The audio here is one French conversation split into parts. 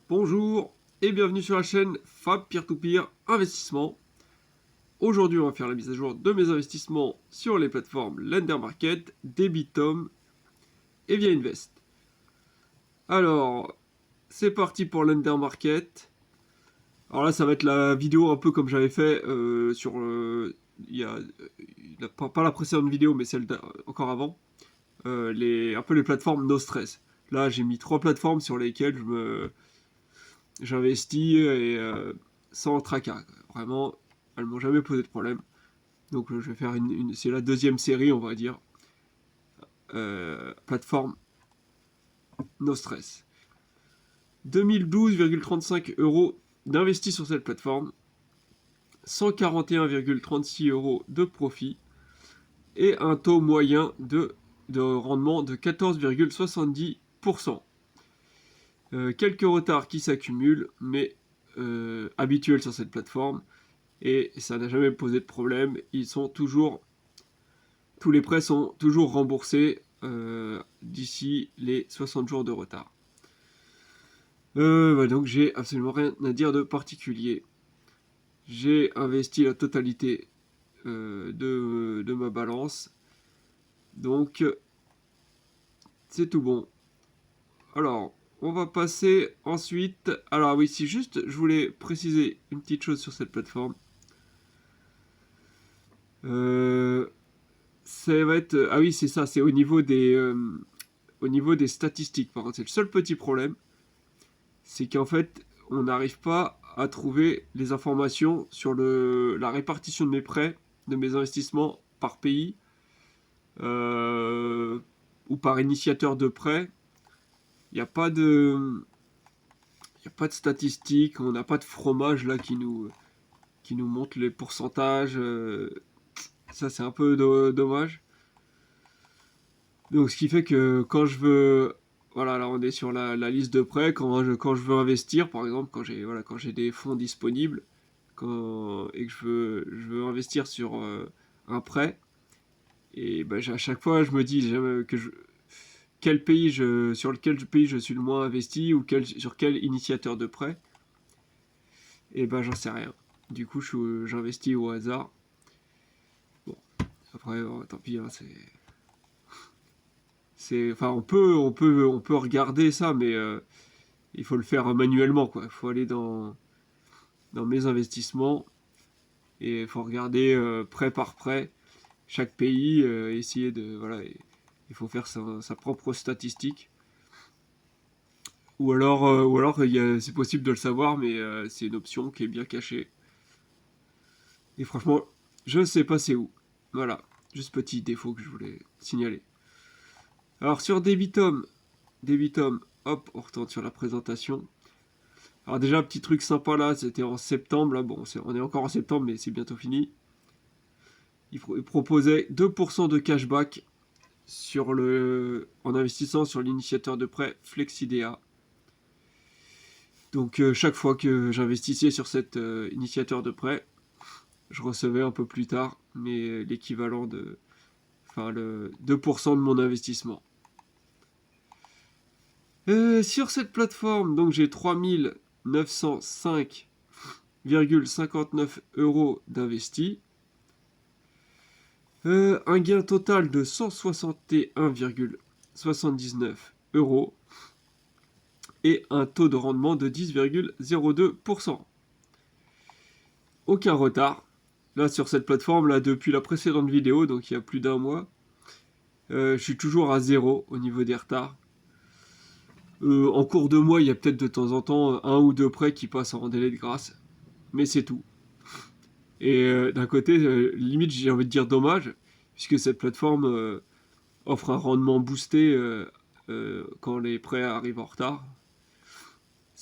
Bonjour et bienvenue sur la chaîne Fab Peer-to-Peer Investissement. Aujourd'hui, on va faire la mise à jour de mes investissements sur les plateformes Lender Market, Debitum et Via Invest. Alors, c'est parti pour Lender Market. Alors là, ça va être la vidéo un peu comme j'avais fait sur pas la précédente vidéo, mais celle encore avant. Un peu les plateformes no stress. Là, j'ai mis 3 plateformes sur lesquelles j'investis et sans tracas. Vraiment, elles m'ont jamais posé de problème. Donc je vais faire c'est la deuxième série, on va dire. Plateforme no stress. 2012,35 euros d'investis sur cette plateforme, 141,36 euros de profit et un taux moyen de rendement de 14,70%. Quelques retards qui s'accumulent, mais habituels sur cette plateforme, et ça n'a jamais posé de problème. Tous les prêts sont toujours remboursés d'ici les 60 jours de retard. Donc j'ai absolument rien à dire de particulier. J'ai investi la totalité de ma balance, donc c'est tout bon. Alors, on va passer ensuite. Alors oui, si juste je voulais préciser une petite chose sur cette plateforme. Ça va être. Ah oui, c'est ça, c'est au niveau des statistiques. Par contre, c'est le seul petit problème. C'est qu'en fait, on n'arrive pas à trouver les informations sur la répartition de mes prêts, de mes investissements par pays ou par initiateur de prêt. Il n'y a pas de. Il n'y a pas de statistiques, on n'a pas de fromage là qui nous montre les pourcentages. Ça, c'est un peu dommage. Donc, ce qui fait que quand je veux. Voilà, là, on est sur la liste de prêts. Quand je veux investir, par exemple, quand j'ai des fonds disponibles et que je veux investir sur un prêt, et ben, à chaque fois, je me dis sur lequel pays je suis le moins investi ou sur quel initiateur de prêt. Et ben, j'en sais rien. Du coup, j'investis au hasard. Bon, après, tant pis, hein, enfin, on peut regarder ça, mais il faut le faire manuellement, quoi. Il faut aller dans mes investissements et il faut regarder prêt par prêt chaque pays, essayer de voilà. Il faut faire sa propre statistique. Ou alors c'est possible de le savoir, mais c'est une option qui est bien cachée. Et franchement, je ne sais pas c'est où. Voilà, juste petit défaut que je voulais signaler. Alors sur Debitum, hop, on retourne sur la présentation. Alors déjà, petit truc sympa là, c'était en septembre. Là, bon, on est encore en septembre, mais c'est bientôt fini. Il proposait 2% de cashback en investissant sur l'initiateur de prêt Flexidea. Donc chaque fois que j'investissais sur cet initiateur de prêt, je recevais un peu plus tard l'équivalent le 2% de mon investissement. Sur cette plateforme, donc j'ai 3905,59 euros d'investis. Un gain total de 161,79 euros et un taux de rendement de 10,02%. Aucun retard. Là, sur cette plateforme, là, depuis la précédente vidéo, donc il y a plus d'un mois, je suis toujours à 0 au niveau des retards. En cours de mois, il y a peut-être de temps en temps un ou deux prêts qui passent en délai de grâce, mais c'est tout. Et d'un côté, limite, j'ai envie de dire dommage, puisque cette plateforme offre un rendement boosté quand les prêts arrivent en retard.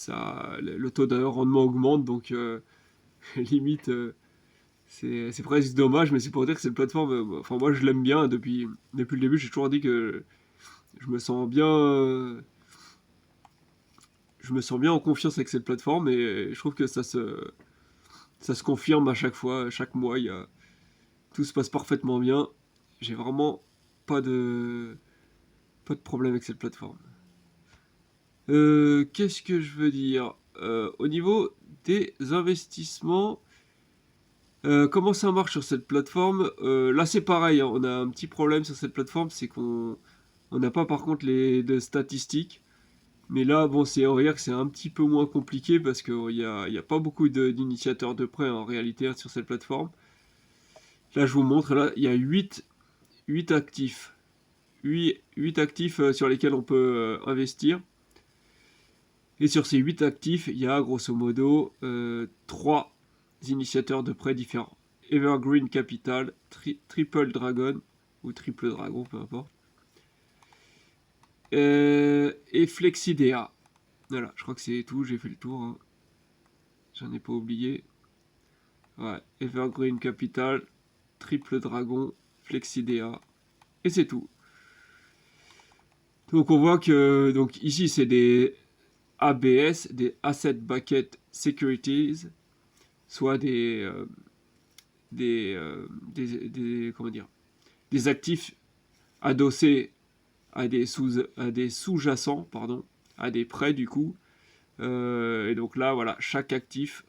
Le taux de rendement augmente, donc limite, c'est presque dommage, mais c'est pour dire que cette plateforme, enfin moi je l'aime bien depuis le début, j'ai toujours dit que je me sens bien en confiance avec cette plateforme, et je trouve que ça se confirme à chaque fois, chaque mois, tout se passe parfaitement bien. J'ai vraiment pas de problème avec cette plateforme. Qu'est-ce que je veux dire? Au niveau des investissements, comment ça marche sur cette plateforme? Là, c'est pareil, hein, on a un petit problème sur cette plateforme, c'est qu'on n'a pas par contre de statistiques. Mais là, bon, on va dire que c'est un petit peu moins compliqué parce qu'il y a pas beaucoup d'initiateurs de prêt en réalité, hein, sur cette plateforme. Là, je vous montre, là, il y a 8 actifs. 8 actifs sur lesquels on peut investir. Et sur ces 8 actifs, il y a grosso modo 3 initiateurs de prêt différents. Evergreen Capital, Triple Dragon, ou Triple Dragon, peu importe. Et Flexidea. Voilà, je crois que c'est tout, j'ai fait le tour. Hein. J'en ai pas oublié. Ouais, Evergreen Capital, Triple Dragon, Flexidea. Et c'est tout. Donc on voit que donc ici c'est des ABS, des Asset Bucket Securities, soit comment dire, des actifs adossés à des sous-jacents, pardon, à des prêts du coup. Et donc là, voilà, chaque actif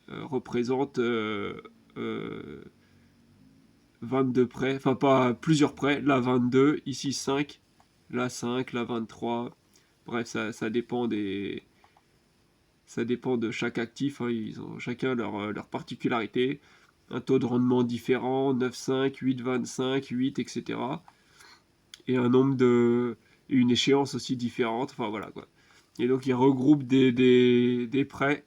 représente 22 prêts, enfin pas plusieurs prêts, là 22, ici 5, là 5, là 23. Bref, ça dépend ça dépend de chaque actif, hein. Ils ont chacun leur particularité, un taux de rendement différent, 9,5, 8,25, 8, etc. Et un nombre une échéance aussi différente, enfin voilà quoi. Et donc ils regroupent des prêts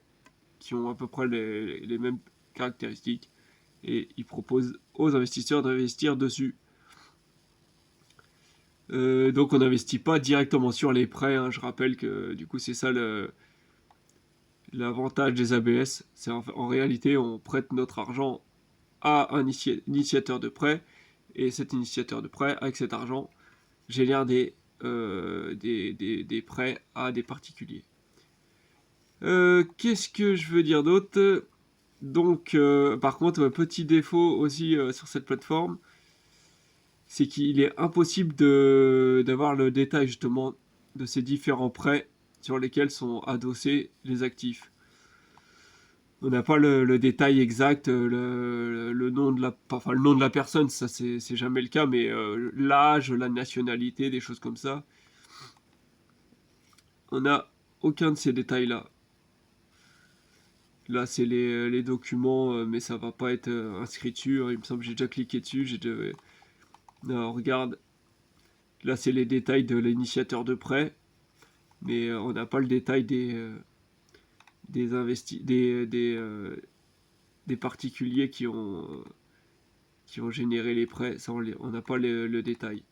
qui ont à peu près les mêmes caractéristiques et ils proposent aux investisseurs d'investir dessus. Donc on n'investit pas directement sur les prêts, hein. Je rappelle que du coup c'est ça l'avantage des ABS. C'est en réalité on prête notre argent à un initiateur de prêt et cet initiateur de prêt avec cet argent génère des prêts à des particuliers. Qu'est-ce que je veux dire d'autre? Donc, par contre, un petit défaut aussi sur cette plateforme, c'est qu'il est impossible d'avoir le détail justement de ces différents prêts sur lesquels sont adossés les actifs. On n'a pas le détail exact, le nom de le nom de la personne, ça c'est jamais le cas, mais l'âge, la nationalité, des choses comme ça. On n'a aucun de ces détails-là. Là, c'est les documents, mais ça va pas être inscrit dessus. Hein. Il me semble que j'ai déjà cliqué dessus. Non, regarde. Là, c'est les détails de l'initiateur de prêt, mais on n'a pas le détail des particuliers qui ont généré les prêts. Ça, on n'a pas le détail.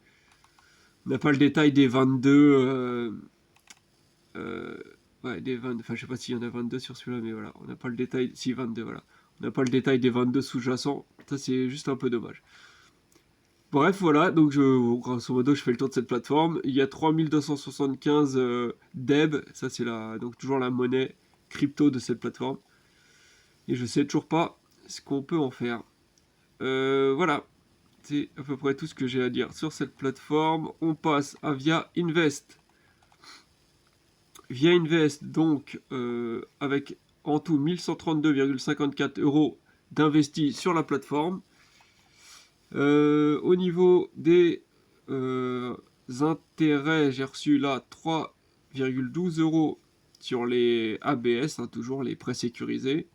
On n'a pas le détail des 22. Ouais, des 20, enfin, je sais pas s'il y en a 22 sur celui-là, mais voilà. On n'a pas le détail. Si, 22, voilà. On n'a pas le détail des 22 sous-jacents. Ça, c'est juste un peu dommage. Bref, voilà, donc grosso modo, je fais le tour de cette plateforme. Il y a 3275 DEB, ça c'est donc toujours la monnaie crypto de cette plateforme. Et je sais toujours pas ce qu'on peut en faire. Voilà, c'est à peu près tout ce que j'ai à dire sur cette plateforme. On passe à Via Invest. Via Invest, donc, avec en tout 1132,54 euros d'investis sur la plateforme. Au niveau des intérêts, j'ai reçu là 3,12 euros sur les ABS, hein, toujours les prêts sécurisés.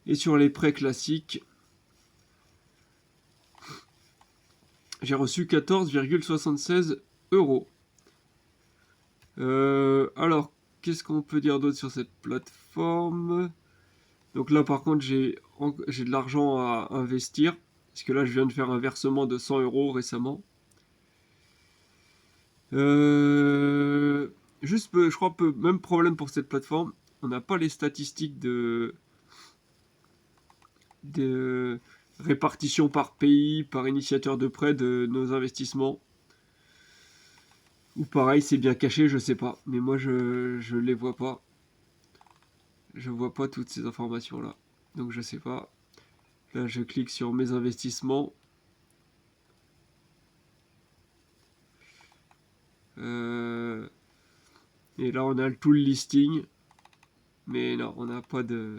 Et sur les prêts classiques, j'ai reçu 14,76 euros. Alors, qu'est-ce qu'on peut dire d'autre sur cette plateforme? Donc là, par contre, j'ai de l'argent à investir. Parce que là, je viens de faire un versement de 100 euros récemment. Juste, je crois, même problème pour cette plateforme. On n'a pas les statistiques de répartition par pays, par initiateur de prêt de nos investissements. Ou pareil, c'est bien caché, je sais pas. Mais moi, je les vois pas. Je vois pas toutes ces informations-là. Donc, je sais pas. Là, je clique sur mes investissements. Et là, on a tout le listing. Mais non, on n'a pas de...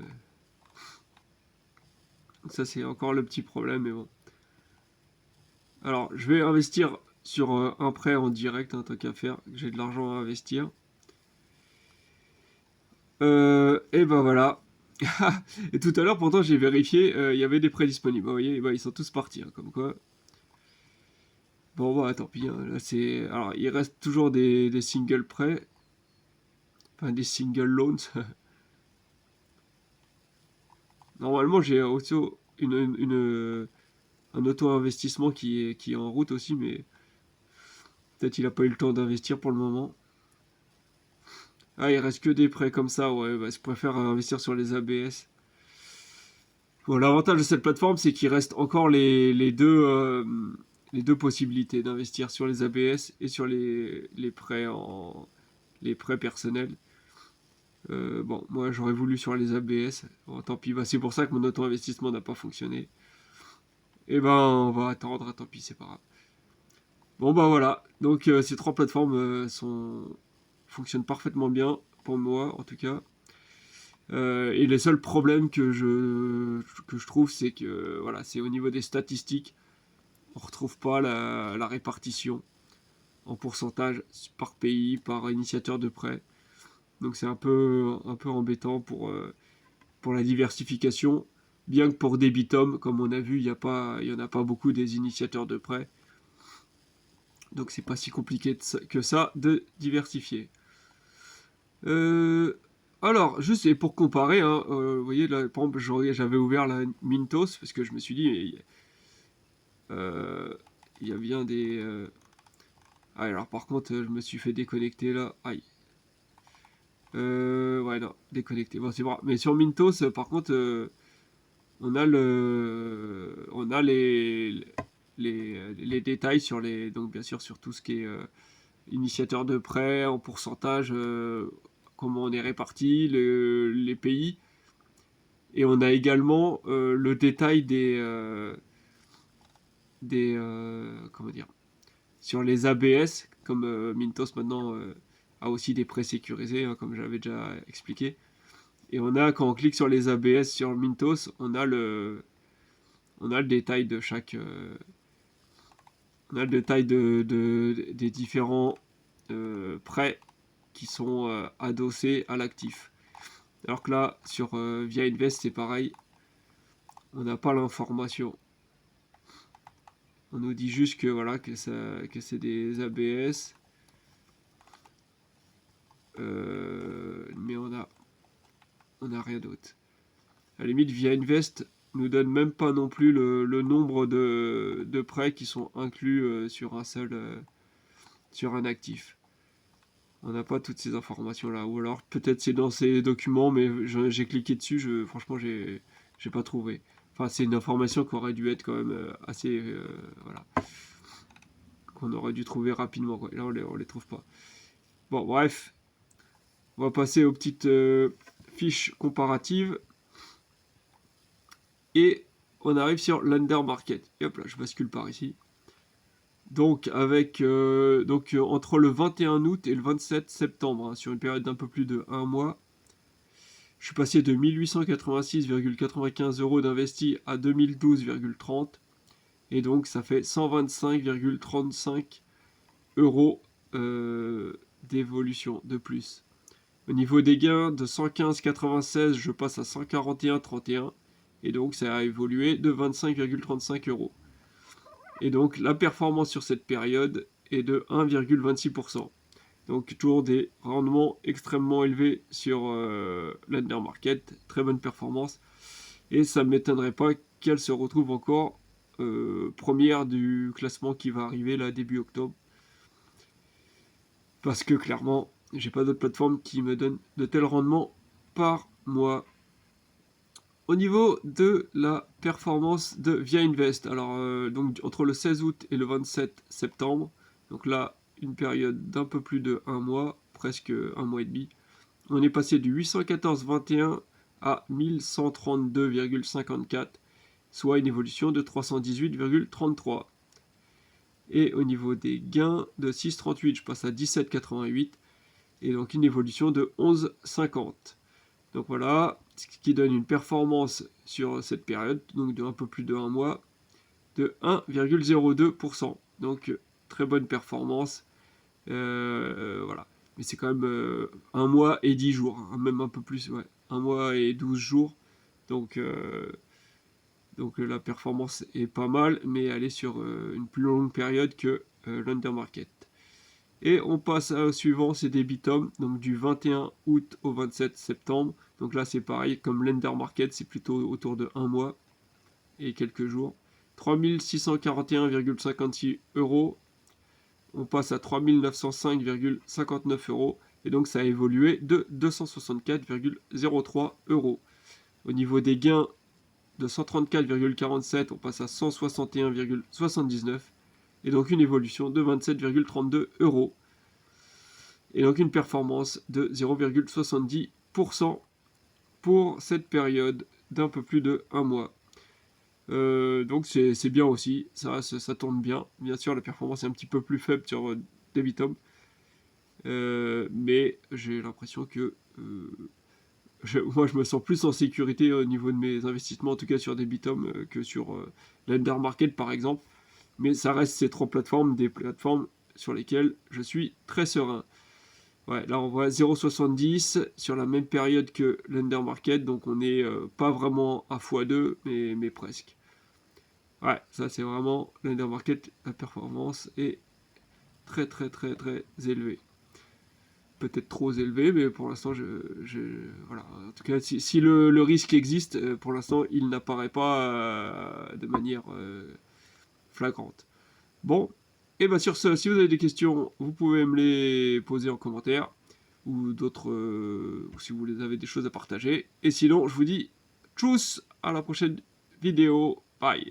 Donc ça, c'est encore le petit problème, mais bon. Alors, je vais investir sur un prêt en direct, tant qu'à faire. J'ai de l'argent à investir. Et ben voilà. Et tout à l'heure, pourtant, j'ai vérifié, il y avait des prêts disponibles. Vous voyez, bah, ils sont tous partis, hein, comme quoi. Bon, bah, tant pis. Hein, là, c'est... Alors, il reste toujours des single prêts. Enfin, des single loans. Normalement, j'ai aussi un auto-investissement qui est en route aussi, mais peut-être il n'a pas eu le temps d'investir pour le moment. Ah, il reste que des prêts comme ça, ouais, bah, je préfère investir sur les ABS. Bon, l'avantage de cette plateforme, c'est qu'il reste encore les deux possibilités d'investir sur les ABS et sur les prêts personnels. Bon, moi j'aurais voulu sur les ABS. Bon, tant pis, bah, c'est pour ça que mon auto-investissement n'a pas fonctionné. Et ben, on va attendre, tant pis, c'est pas grave. Bon, bah voilà. Donc, ces trois plateformes fonctionnent parfaitement bien, pour moi en tout cas. Et les seuls problèmes que je trouve, c'est que voilà, c'est au niveau des statistiques. On ne retrouve pas la répartition en pourcentage par pays, par initiateur de prêt. Donc c'est un peu embêtant pour la diversification. Bien que pour Debitum, comme on a vu, il n'y en a pas beaucoup des initiateurs de prêt. Donc c'est pas si compliqué que ça de diversifier. Alors, juste et pour comparer, hein, vous voyez, là, par exemple, j'avais ouvert la Mintos parce que je me suis dit, il y a bien des... Ah, alors par contre, je me suis fait déconnecter là. Aïe. Ouais, non, déconnecté. Bon, c'est vrai. Mais sur Mintos, par contre, on a les détails sur les... Donc, bien sûr, sur tout ce qui est initiateur de prêt, en pourcentage, comment on est réparti, les pays. Et on a également le détail comment dire, sur les ABS, comme Mintos maintenant a aussi des prêts sécurisés, hein, comme j'avais déjà expliqué. Et quand on clique sur les ABS sur Mintos, on a le détail de chaque, on a le détail des différents prêts qui sont adossés à l'actif. Alors que là, sur Via Invest, c'est pareil, on n'a pas l'information. On nous dit juste que voilà que c'est des ABS, mais on a rien d'autre. À la limite, Via Invest nous donne même pas non plus le nombre de prêts qui sont inclus sur un actif. On n'a pas toutes ces informations là, ou alors peut-être c'est dans ces documents, mais j'ai cliqué dessus, franchement j'ai pas trouvé. Enfin, c'est une information qui aurait dû être quand même assez, voilà, qu'on aurait dû trouver rapidement, quoi. Là on les trouve pas. Bon, bref, on va passer aux petites fiches comparatives. Et on arrive sur l'Under Market. Et hop là, je bascule par ici. Donc, entre le 21 août et le 27 septembre, hein, sur une période d'un peu plus de 1 mois, je suis passé de 1886,95 euros d'investi à 2012,30. Et donc, ça fait 125,35 euros d'évolution de plus. Au niveau des gains, de 115,96, je passe à 141,31. Et donc, ça a évolué de 25,35 euros. Et donc, la performance sur cette période est de 1,26%. Donc, toujours des rendements extrêmement élevés sur l'Under Market. Très bonne performance. Et ça ne m'étonnerait pas qu'elle se retrouve encore première du classement qui va arriver là début octobre. Parce que clairement, j'ai pas d'autre plateforme qui me donne de tels rendements par mois. Au niveau de la performance de Via Invest, alors donc entre le 16 août et le 27 septembre, donc là une période d'un peu plus de 1 mois, presque 1 mois et demi, on est passé du 814,21 à 1132,54, soit une évolution de 318,33. Et au niveau des gains de 6,38, je passe à 17,88. et donc une évolution de 11,50. Donc voilà, ce qui donne une performance sur cette période, donc de un peu plus de 1 mois, de 1,02%. Donc très bonne performance. Voilà. Mais c'est quand même 1 mois et 10 jours, hein, même un peu plus, ouais. 1 mois et 12 jours. Donc la performance est pas mal, mais elle est sur une plus longue période que l'undermarket. Et on passe au suivant, c'est des Bitom, donc du 21 août au 27 septembre. Donc là c'est pareil, comme l'undermarket, c'est plutôt autour de 1 mois et quelques jours. 3641,56 euros. On passe à 3905,59 euros. Et donc ça a évolué de 264,03 euros. Au niveau des gains, de 134,47, on passe à 161,79. Et donc une évolution de 27,32 euros. Et donc une performance de 0,70% pour cette période d'un peu plus de 1 mois. Donc c'est bien aussi, ça tourne bien. Bien sûr, la performance est un petit peu plus faible sur Debitum, mais j'ai l'impression que moi je me sens plus en sécurité au niveau de mes investissements, en tout cas sur Debitum, que sur l'Undermarket par exemple. Mais ça reste ces trois plateformes, des plateformes sur lesquelles je suis très serein. Ouais, là on voit 0,70 sur la même période que l'Undermarket, donc on n'est pas vraiment à x2, mais presque. Ouais, ça c'est vraiment l'undermarket, la performance est très élevée. Peut-être trop élevée, mais pour l'instant, voilà. En tout cas, si le risque existe, pour l'instant, il n'apparaît pas de manière flagrante. Bon, et bien sur ce, si vous avez des questions, vous pouvez me les poser en commentaire, ou d'autres, ou si vous avez des choses à partager. Et sinon, je vous dis tchuss, à la prochaine vidéo. Bye.